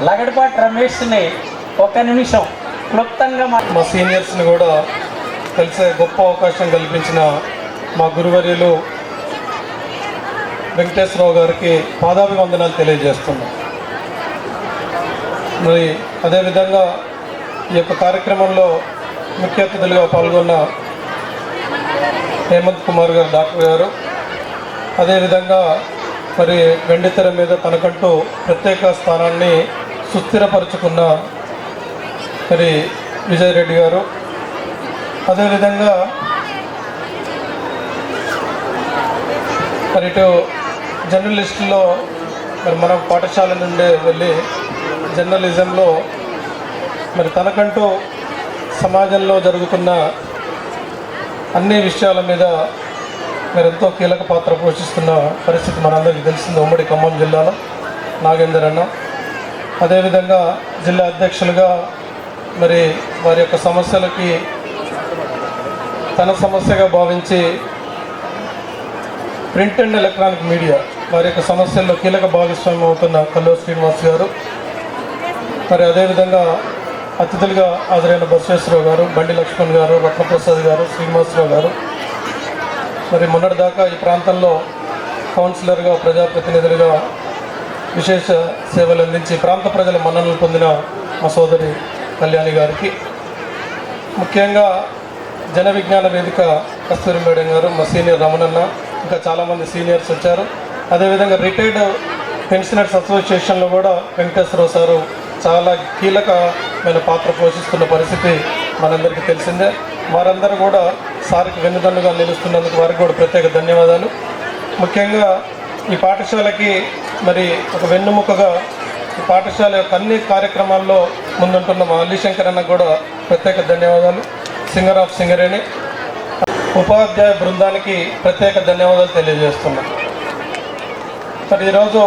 లగడపాటి రమేష్ని ఒక్క నిమిషం క్లుప్తంగా మా సీనియర్స్ని కూడా కలిసే గొప్ప అవకాశం కల్పించిన మా గురువర్యులు వెంకటేశ్వరరావు గారికి పాదాభివందనాలు తెలియజేస్తున్నాం. మరి అదేవిధంగా ఈ యొక్క కార్యక్రమంలో ముఖ్య అతిథులుగా పాల్గొన్న హేమంత్ కుమార్ గారు, డాక్టర్ గారు, అదేవిధంగా మరి వెండితెర మీద తనకంటూ ప్రత్యేక స్థానాన్ని సుస్థిరపరుచుకున్న మరి విజయ్ రెడ్డి గారు, అదేవిధంగా మరి ఇటు జర్నలిస్టులో మరి మన పాఠశాల నుండి వెళ్ళి జర్నలిజంలో మరి తనకంటూ సమాజంలో జరుగుతున్న అన్ని విషయాల మీద మరి ఎంతో కీలక పాత్ర పోషిస్తున్న పరిస్థితి మనందరికీ తెలిసింది. ఉమ్మడి ఖమ్మం జిల్లాలో నాగేందర్ అన్న, అదేవిధంగా జిల్లా అధ్యక్షులుగా మరి వారి యొక్క సమస్యలకి తన సమస్యగా భావించి ప్రింట్ అండ్ ఎలక్ట్రానిక్ మీడియా వారి యొక్క సమస్యల్లో కీలక భాగస్వామ్యం అవుతున్న కల్లూరు శ్రీనివాస్ గారు, మరి అదేవిధంగా అతిథులుగా హాజరైన బసవేశ్వరరావు గారు, బండి లక్ష్మణ్ గారు, రత్నప్రసాద్ గారు, శ్రీనివాసరావు గారు, మరి మొన్నటిదాకా ఈ ప్రాంతంలో కౌన్సిలర్గా, ప్రజాప్రతినిధులుగా విశేష సేవలు అందించి ప్రాంత ప్రజల మన్ననలు పొందిన మా సోదరి కళ్యాణి గారికి, ముఖ్యంగా జన విజ్ఞాన వేదిక కస్తూరి మేడం గారు, మా సీనియర్ రమణన్న, ఇంకా చాలామంది సీనియర్స్ వచ్చారు. అదేవిధంగా రిటైర్డ్ పెన్షనర్స్ అసోసియేషన్లో కూడా వెంకటేశ్వరరావు సారు చాలా కీలకమైన పాత్ర పోషిస్తున్న పరిస్థితి మనందరికీ తెలిసిందే. వారందరూ కూడా సార్కి వెన్నుదన్నుగా నిలుస్తున్నందుకు వారికి కూడా ప్రత్యేక ధన్యవాదాలు. ముఖ్యంగా ఈ పాఠశాలకి మరి ఒక వెన్నుముకగా ఈ పాఠశాల యొక్క అన్ని కార్యక్రమాల్లో ముందుంటున్న మా అల్లిశంకర్ అన్నకు కూడా ప్రత్యేక ధన్యవాదాలు. సింగర్ ఆఫ్ సింగరేణి ఉపాధ్యాయ బృందానికి ప్రత్యేక ధన్యవాదాలు తెలియజేస్తున్నాం. మరి ఈరోజు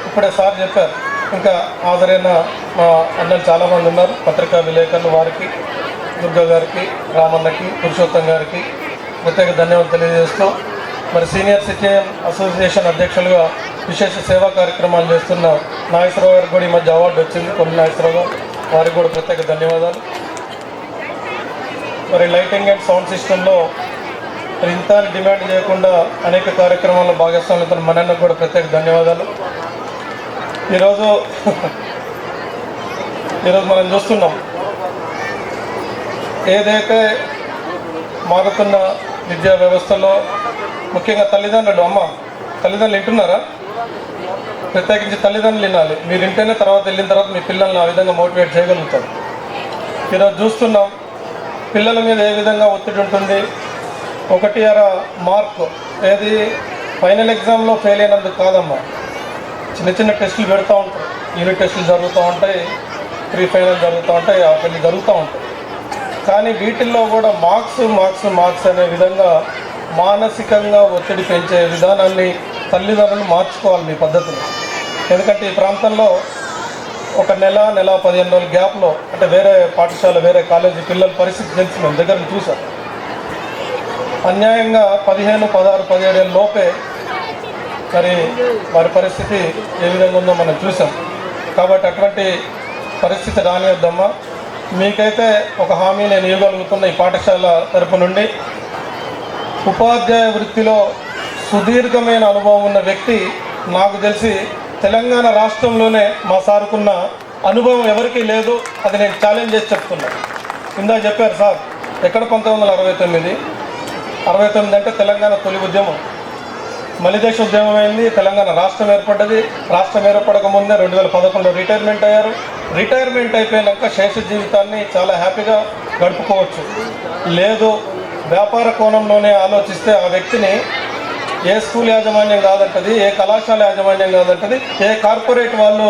ఇప్పుడే సార్ చెప్పారు, ఇంకా హాజరైన మా అన్నలు చాలామంది ఉన్నారు, పత్రికా విలేకరులు, వారికి దుర్గా గారికి, రామన్నకి, పురుషోత్తం గారికి ప్రత్యేక ధన్యవాదాలు తెలియజేస్తూ మరి సీనియర్ సిటిజన్ అసోసియేషన్ అధ్యక్షులుగా విశేష సేవా కార్యక్రమాలు చేస్తున్న నాగేశ్వరరావు గారికి కూడా ఈ మధ్య అవార్డు వచ్చింది, కొన్ని నాగేశ్వరరావు గారు, వారికి కూడా ప్రత్యేక ధన్యవాదాలు. మరి లైటింగ్ అండ్ సౌండ్ సిస్టంలో మరి ఇంత డిమాండ్ చేయకుండా అనేక కార్యక్రమాల్లో భాగస్వామ్యం మనకు కూడా ప్రత్యేక ధన్యవాదాలు. ఈరోజు మనం చూస్తున్నాం, ఏదైతే మారుతున్న విద్యా వ్యవస్థలో ముఖ్యంగా తల్లిదండ్రులు వింటున్నారా? ప్రత్యేకించి తల్లిదండ్రులు వినాలి. మీరు వింటేనే తర్వాత వెళ్ళిన తర్వాత మీ పిల్లల్ని ఆ విధంగా మోటివేట్ చేయగలుగుతారు. ఈరోజు చూస్తున్నాం పిల్లల మీద ఏ విధంగా ఒత్తిడి ఉంటుంది. 1/6 మార్కు ఏది ఫైనల్ ఎగ్జామ్లో ఫెయిల్ అయినందుకు కాదమ్మా, చిన్న చిన్న టెస్టులు పెడతా ఉంటారు, యూనిట్ టెస్టులు జరుగుతూ ఉంటాయి, ప్రీ ఫైనల్ జరుగుతూ ఉంటాయి, అవన్నీ జరుగుతూ ఉంటాయి. కానీ వీటిల్లో కూడా మార్క్స్ అనే విధంగా మానసికంగా ఒత్తిడి పెంచే విధానాన్ని తల్లిదండ్రులు మార్చుకోవాలి మీ పద్ధతిలో. ఎందుకంటే ఈ ప్రాంతంలో ఒక నెల 15 రోజుల గ్యాప్లో అంటే వేరే పాఠశాల, వేరే కాలేజీ పిల్లల పరిస్థితి తెలిసి మేము దగ్గర చూసాం. అన్యాయంగా 15, 16, 17 ఏళ్ళ లోపే మరి వారి పరిస్థితి ఏ విధంగా ఉందో మనం చూసాం. కాబట్టి అటువంటి పరిస్థితి రానివద్దమ్మా. మీకైతే ఒక హామీ నేను ఇవ్వగలుగుతున్న ఈ పాఠశాల తరపు నుండి, ఉపాధ్యాయ వృత్తిలో సుదీర్ఘమైన అనుభవం ఉన్న వ్యక్తి నాకు తెలిసి తెలంగాణ రాష్ట్రంలోనే మా సార్కున్న అనుభవం ఎవరికీ లేదు. అది నేను ఛాలెంజ్ చేసి చెప్తున్నాను. ఇందా చెప్పారు సార్, ఎక్కడ 1969 అంటే తెలంగాణ తొలి ఉద్యమం, మలిదేశ ఉద్యమం అయింది, తెలంగాణ రాష్ట్రం ఏర్పడ్డది. రాష్ట్రం ఏర్పడక ముందే 2011లో రిటైర్మెంట్ అయ్యారు. రిటైర్మెంట్ అయిపోయాక శేష జీవితాన్ని చాలా హ్యాపీగా గడుపుకోవచ్చు. లేదు వ్యాపార కోణంలోనే ఆలోచిస్తే ఆ వ్యక్తిని ఏ స్కూల్ యాజమాన్యం కాదంటది, ఏ కళాశాల యాజమాన్యం కాదంటది, ఏ కార్పొరేట్ వాళ్ళు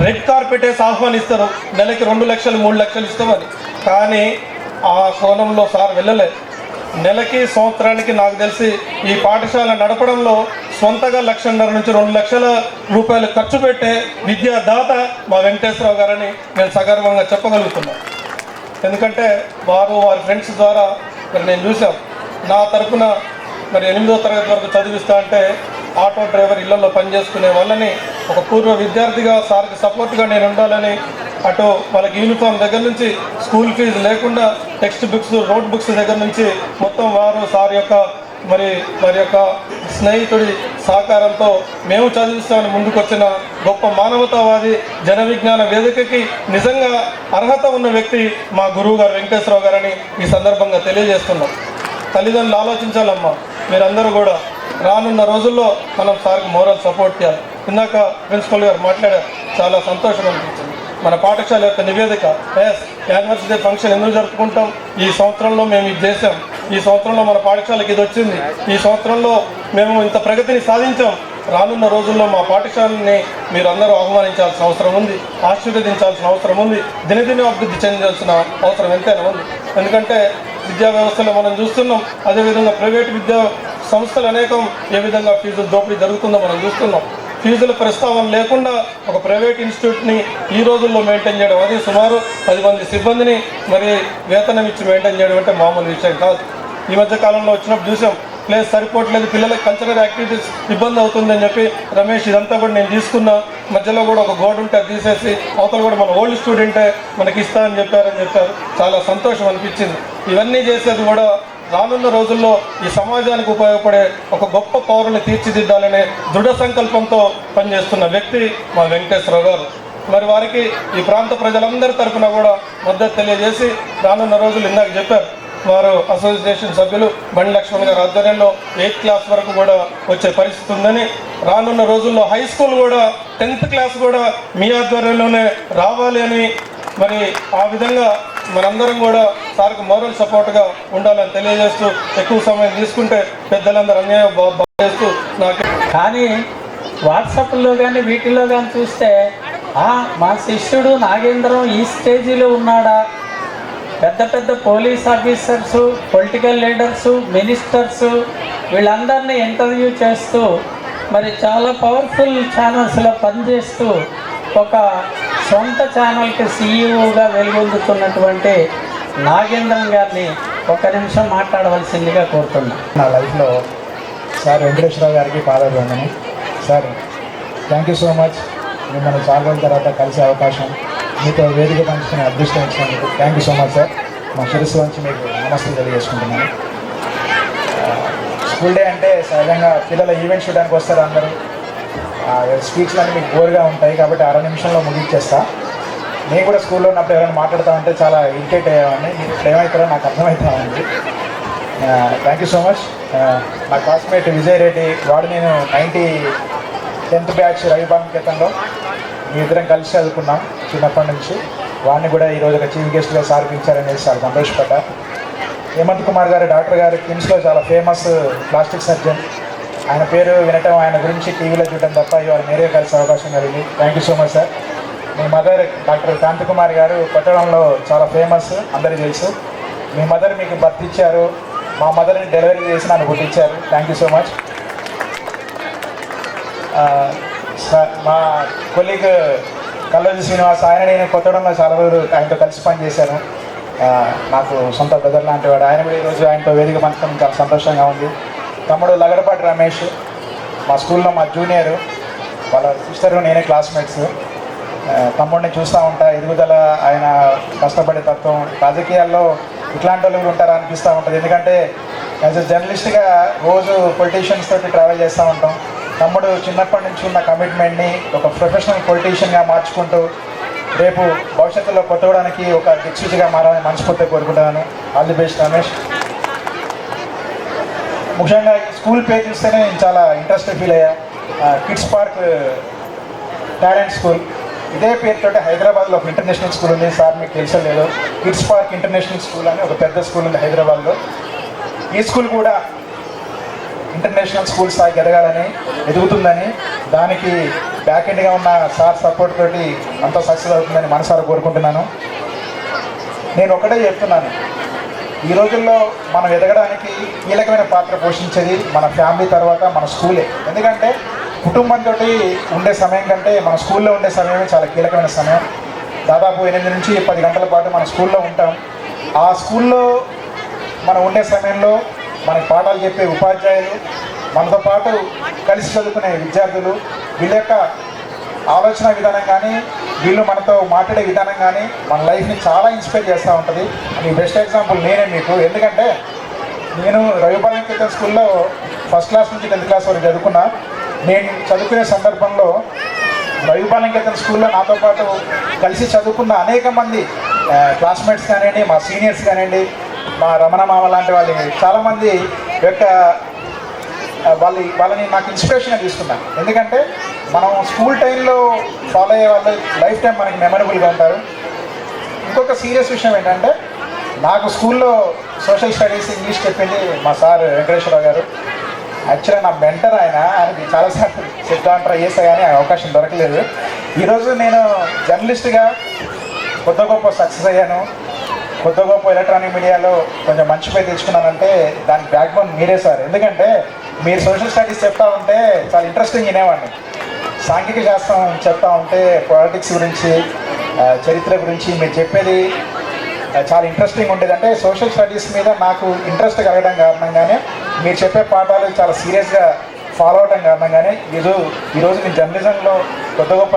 రెడ్ కార్పెట్ వేసి ఆహ్వానిస్తారు, నెలకి 2 లక్షలు 3 లక్షలు ఇస్తామని. కానీ ఆ కోణంలో సార్ వెళ్ళలేదు. నెలకి సంవత్సరానికి నాకు తెలిసి ఈ పాఠశాల నడపడంలో సొంతగా 1.5 నుంచి 2 లక్షల రూపాయలు ఖర్చు పెట్టే విద్యాదాత మా వెంకటేశ్వరరావు గారని నేను సగర్వంగా చెప్పగలుగుతున్నాను. ఎందుకంటే వారి ఫ్రెండ్స్ ద్వారా మరి నేను చూసాం. నా తరఫున మరి 8వ తరగతి వరకు చదివిస్తా అంటే ఆటో డ్రైవర్ ఇళ్లలో పనిచేసుకునే వాళ్ళని ఒక పూర్వ విద్యార్థిగా సార్కి సపోర్ట్గా నేను ఉండాలని, అటు వాళ్ళకి యూనిఫామ్ దగ్గర నుంచి స్కూల్ ఫీజు లేకుండా టెక్స్ట్ బుక్స్, నోట్ బుక్స్ దగ్గర నుంచి మొత్తం వారు సార్ యొక్క వారి యొక్క స్నేహితుడి సహకారంతో మేము చదివిస్తామని ముందుకొచ్చిన గొప్ప మానవతావాది, జన విజ్ఞాన వేదికకి నిజంగా అర్హత ఉన్న వ్యక్తి మా గురువు గారు వెంకటేశ్వరరావు గారని ఈ సందర్భంగా తెలియజేస్తున్నాం. తల్లిదండ్రులు ఆలోచించాలమ్మా, మీరందరూ కూడా రానున్న రోజుల్లో మనం సార్కి మోరల్ సపోర్ట్ చేయాలి. ఇందాక ప్రిన్సిపల్ గారు మాట్లాడారు, చాలా సంతోషం అనిపించింది. మన పాఠశాల యొక్క నివేదిక, యానివర్సరీ ఫంక్షన్ ఎందుకు జరుపుకుంటాం, ఈ సంవత్సరంలో మేము ఇది చేసాం, ఈ సంవత్సరంలో మన పాఠశాలకి ఇది వచ్చింది, ఈ సంవత్సరంలో మేము ఇంత ప్రగతిని సాధించాం. రానున్న రోజుల్లో మా పాఠశాలని మీరందరూ ఆహ్వానించాల్సిన అవసరం ఉంది, ఆశీర్వదించాల్సిన అవసరం ఉంది, దినదిన అభివృద్ధి చెందాల్సిన అవసరం ఎంతైనా ఉంది. ఎందుకంటే విద్యా వ్యవస్థలో మనం చూస్తున్నాం, అదేవిధంగా ప్రైవేటు విద్యా సంస్థలు అనేకం ఏ విధంగా ఫీజుల దోపిడీ జరుగుతుందో మనం చూస్తున్నాం. ఫీజుల ప్రస్తావన లేకుండా ఒక ప్రైవేట్ ఇన్స్టిట్యూట్ని ఈ రోజుల్లో మెయింటైన్ చేయడం, అది సుమారు 10 మంది సిబ్బందిని మరి వేతనం ఇచ్చి మెయింటైన్ చేయడం అంటే మామూలు విషయం కాదు. ఈ మధ్య కాలంలో వచ్చినప్పుడు చూసాం, ప్లేస్ సరిపోవట్లేదు, పిల్లలకి కల్చరల్ యాక్టివిటీస్ ఇబ్బంది అవుతుందని చెప్పి రమేష్ ఇదంతా కూడా నేను తీసుకున్నా, మధ్యలో కూడా ఒక గోడ ఉంటే అది తీసేసి అవతల కూడా మన ఓల్డ్ స్టూడెంటే మనకి ఇస్తా అని చెప్పారు. చాలా సంతోషం అనిపించింది. ఇవన్నీ చేసేది కూడా రానున్న రోజుల్లో ఈ సమాజానికి ఉపయోగపడే ఒక గొప్ప పౌరుని తీర్చిదిద్దాలనే దృఢ సంకల్పంతో పనిచేస్తున్న వ్యక్తి మా వెంకటేశ్వరరావు గారు. మరి వారికి ఈ ప్రాంత ప్రజలందరి తరఫున కూడా మద్దతు తెలియజేసి, రానున్న రోజులు ఇందాక చెప్పారు, వారు అసోసియేషన్ సభ్యులు బండి లక్ష్మణ్ గారి ఆధ్వర్యంలో 8th క్లాస్ వరకు కూడా వచ్చే పరిస్థితి ఉందని, రానున్న రోజుల్లో హై స్కూల్ కూడా 10th క్లాస్ కూడా మీ ఆధ్వర్యంలోనే రావాలి అని, మరి ఆ విధంగా మనందరం కూడా సార్కి మోరల్ సపోర్ట్గా ఉండాలని తెలియజేస్తూ, ఎక్కువ సమయం తీసుకుంటే పెద్దలందరూ అన్యాయం చేస్తూ నాకు కానీ వాట్సాప్లో కానీ వీటిలో కానీ చూస్తే మా శిష్యుడు నాగేంద్రం ఈ స్టేజీలో ఉన్నాడా, పెద్ద పెద్ద police officers, political leaders, ministers వీళ్ళందరినీ ఇంటర్వ్యూ చేస్తూ మరి చాలా పవర్ఫుల్ ఛానల్స్లో పనిచేస్తూ ఒక సొంత ఛానల్కి సీఈఓగా వెలుగొందుతున్నటువంటి నాగేంద్రన్ గారిని ఒక నిమిషం మాట్లాడవలసిందిగా కోరుతున్నాను. నా లైఫ్లో సార్ వెంకటేశ్వరరావు గారికి పాదాభివందనం. Sir thank you so much. మిమ్మల్ని చాలా రోజుల తర్వాత కలిసే అవకాశం, మీతో వేదిక పంచుకునే అదృష్టం ఇచ్చినందుకు thank you so much sir. మా శిరస్సు నుంచి మీకు నమస్తే తెలియజేసుకుంటున్నాను. స్కూల్ డే అంటే సహజంగా పిల్లల ఈవెంట్ చూడడానికి వస్తారు అందరూ. స్పీచ్లు అన్నీ మీకు బోర్గా ఉంటాయి కాబట్టి 6 నిమిషంలో ముగించేస్తా. నేను కూడా స్కూల్లో ఉన్నప్పుడు ఎవరైనా మాట్లాడుతామంటే చాలా ఇరిటేట్ అయ్యేవాడిని. మీరు ఇప్పుడు ఏమవుతారో నాకు అర్థమవుతామండి. Thank you so much. నా క్లాస్మేట్ విజయ్ రెడ్డి, వాడు నేను 10th బ్యాచ్ రవిభాన్ కేతంలో మీ ఇద్దరం కలిసి చదువుకున్నాం చిన్నప్పటి నుంచి. వాడిని కూడా ఈరోజు ఒక చీఫ్ గెస్ట్గా సార్ పిలిచారనేసి చాలా సంతోషపడ్డా. హేమంత్ కుమార్ గారు డాక్టర్ గారు కిమ్స్లో చాలా ఫేమస్ ప్లాస్టిక్ సర్జన్. ఆయన పేరు వినటం, ఆయన గురించి టీవీలో చూడటం తప్ప ఇవాళ నేరుగా కలిసే అవకాశం కలిగింది. Thank you so much sir. మీ మదర్ డాక్టర్ కాంతి కుమార్ గారు కొట్టడంలో చాలా ఫేమస్, అందరికీ తెలుసు. మీ మదర్ మీకు బర్త్ ఇచ్చారు, మా మదర్ని డెలివరీ చేసి నన్ను పుట్టించారు. Thank you so much. మా కొలీగ్ కల్లోజీ శ్రీనివాస్, ఆయన నేను కొత్తడంలో చాలా రోజులు ఆయనతో కలిసి పనిచేశాను. నాకు సొంత బ్రదర్ లాంటి వాడు. ఆయన కూడా ఈరోజు ఆయనతో వేదిక పంచడం చాలా సంతోషంగా ఉంది. తమ్ముడు లగడపాటి రమేష్, మా స్కూల్లో మా జూనియరు, వాళ్ళ సిస్టరు నేనే క్లాస్మేట్స్. తమ్ముడిని చూస్తూ ఉంటా ఎదుగుదల, ఆయన కష్టపడే తత్వం. రాజకీయాల్లో ఇట్లాంటి వాళ్ళు ఉంటారా అనిపిస్తూ ఉంటుంది. ఎందుకంటే యాజ్ ఎ జర్నలిస్ట్గా రోజు పొలిటీషియన్స్ తోటి ట్రావెల్ చేస్తూ ఉంటాం. తమ్ముడు చిన్నప్పటి నుంచి ఉన్న కమిట్మెంట్ని ఒక ప్రొఫెషనల్ పొలిటీషియన్గా మార్చుకుంటూ రేపు భవిష్యత్తులో కొట్టడానికి ఒక దిక్సూచిగా మారాలని మనస్ఫూర్తిగా కోరుకుంటున్నాను. All the best Ramesh. ముఖ్యంగా ఈ స్కూల్ పేరు చూస్తేనే నేను చాలా ఇంట్రెస్ట్ ఫీల్ అయ్యా. కిడ్స్ పార్క్ టాలెంట్ స్కూల్, ఇదే పేరుతో హైదరాబాద్లో ఒక ఇంటర్నేషనల్ స్కూల్ ఉంది. సార్ మీకు తెలుసో లేదో, కిడ్స్ పార్క్ ఇంటర్నేషనల్ స్కూల్ అని ఒక పెద్ద స్కూల్ ఉంది హైదరాబాద్లో. ఈ స్కూల్ కూడా ఇంటర్నేషనల్ స్కూల్ స్థాయికి ఎదగాలని, ఎదుగుతుందని, దానికి బ్యాక్ ఎండ్గా ఉన్న సార్ సపోర్ట్ తోటి అంతా సక్సెస్ అవుతుందని మనసారా కోరుకుంటున్నాను. నేను ఒకటే చెప్తున్నాను, ఈ రోజుల్లో మనం ఎదగడానికి కీలకమైన పాత్ర పోషించేది మన ఫ్యామిలీ తర్వాత మన స్కూలే. ఎందుకంటే కుటుంబంతో ఉండే సమయం కంటే మన స్కూల్లో ఉండే సమయమే చాలా కీలకమైన సమయం. దాదాపు 8 నుంచి 10 గంటల పాటు మన స్కూల్లో ఉంటాం. ఆ స్కూల్లో మనం ఉండే సమయంలో మనకి పాఠాలు చెప్పే ఉపాధ్యాయులు, మనతో పాటు కలిసి చదువుకునే విద్యార్థులు, వీళ్ళ యొక్క ఆలోచన విధానం కానీ వీళ్ళు మనతో మాట్లాడే విధానం కానీ మన లైఫ్ని చాలా ఇన్స్పైర్ చేస్తూ ఉంటుంది. మీ బెస్ట్ ఎగ్జాంపుల్ నేనే మీకు. ఎందుకంటే నేను రవిపాలెం స్కూల్లో ఫస్ట్ క్లాస్ నుంచి 10th క్లాస్ వరకు చదువుకున్నా. నేను చదువుకునే సందర్భంలో రవిపాలెం స్కూల్లో నాతో పాటు కలిసి చదువుకున్న అనేక మంది క్లాస్మేట్స్ కానివ్వండి, మా సీనియర్స్ కానివ్వండి, మా రమణ మామ లాంటి వాళ్ళు చాలామంది యొక్క వాళ్ళని నాకు ఇన్స్పిరేషన్గా తీసుకున్నాను. ఎందుకంటే మనం స్కూల్ టైంలో ఫాలో అయ్యే వాళ్ళు లైఫ్ టైం మనకి మెమరబుల్గా ఉంటారు. ఇంకొక సీరియస్ విషయం ఏంటంటే నాకు స్కూల్లో సోషల్ స్టడీస్ ఇంగ్లీష్ చెప్పింది మా సార్ వెంకటేశ్వరరావు గారు. యాక్చువల్గా నా మెంటర్ ఆయనకి చాలాసార్లు చెప్తాను ట్రై చేస్తా కానీ అవకాశం దొరకలేదు. ఈరోజు నేను జర్నలిస్ట్గా కొత్త గొప్ప సక్సెస్ అయ్యాను. కొత్త గొప్ప ఎలక్ట్రానిక్ మీడియాలో కొంచెం మంచి పేరు తెచ్చుకున్నానంటే దానికి బ్యాక్ బోన్ మీరే సార్. ఎందుకంటే మీరు సోషల్ స్టడీస్ చెప్తా ఉంటే చాలా ఇంట్రెస్టింగ్ వినేవాడిని. సాంఘిక శాస్త్రం చెప్తా ఉంటే పాలిటిక్స్ గురించి, చరిత్ర గురించి మీరు చెప్పేది చాలా ఇంట్రెస్టింగ్ ఉండేది. అంటే సోషల్ స్టడీస్ మీద నాకు ఇంట్రెస్ట్ కలగడం కారణంగానే మీరు చెప్పే పాఠాలు చాలా సీరియస్గా ఫాలో అవడం కారణంగానే ఈరోజు నేను జర్నలిజంలో కొత్త గొప్ప